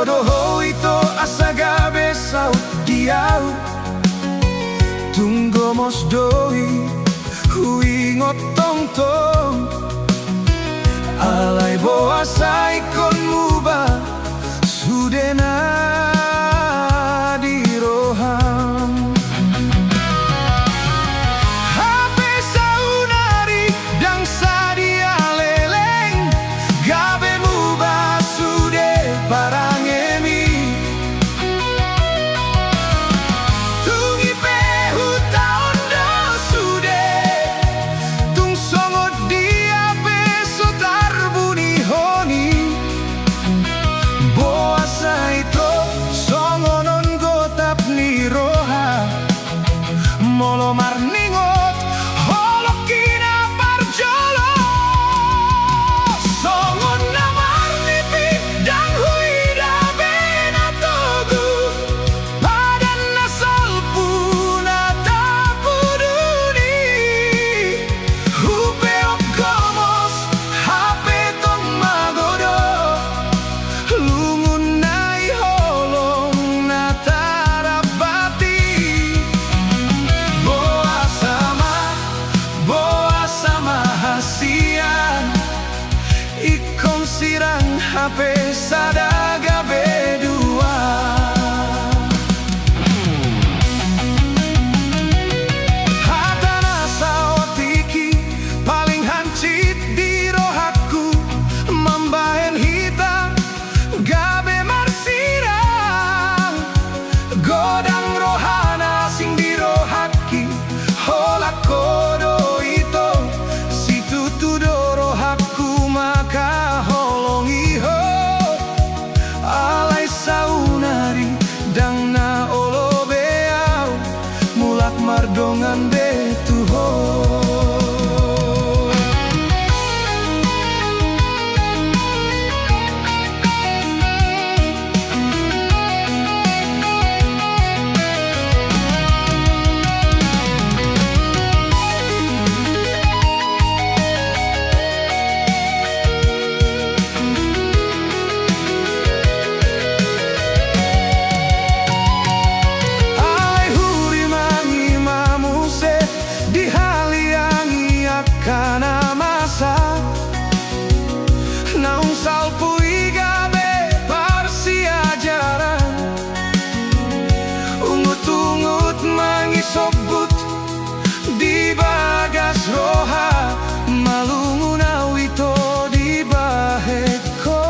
Doho ito asagabe sa diau Tunggo mos doi huingot tong tong Alay boa sa ikon muba Sudena di roham Hape sa unari dang sa dia leleng Gabe muba sude parang emi Tungi pehu taon do sude Tung songot dia beso tarbuni honi Boa sa ito songonon gotap ni roha Molo marningot holokina parjolo Songon na marnipi dang huida benatogu Padan na salpuna tapuduni Hupeok gomos hape tong magodo Lungun na iholong na tarabati Boa sama hasian Ikon sirang hape sadaga bedua Hatana sawatiki paling hancit di rohaku Mambahen hita gabe marsirang Godang rohana sing di rohaki Holak kodo ito situ tudo rohaku maka holong iho Alay saunari dang na olo beau Mulak mardongan betuho Alay huri mangi mamuse dihaliangi akana masa Naung salpui gabe parsi ajaran Ungut-ungut mangi sobut di bagas roha Malungun awito di baheko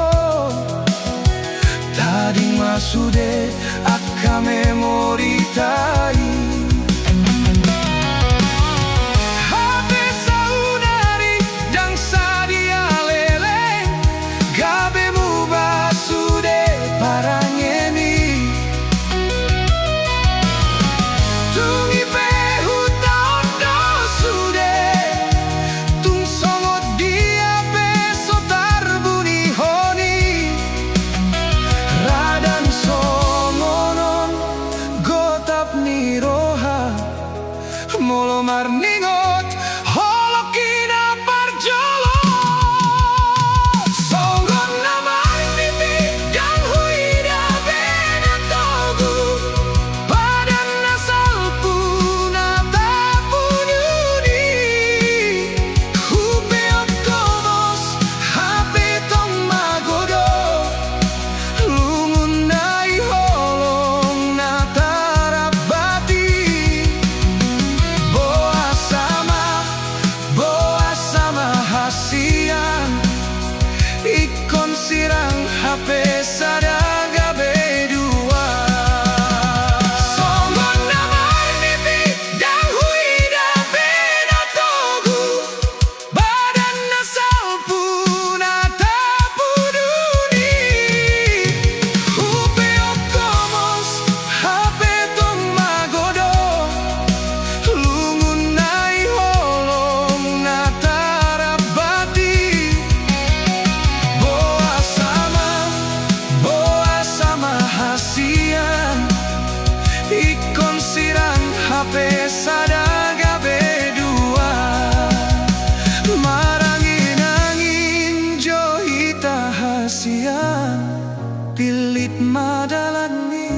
Tadi masude akka memori tai Hape saunari dang sa dia leleng Gabe muba sude parang emi Tungi pehu taon do sude Tung songot dia beso tarbuni honi Radan songonon gotap ni roha madalani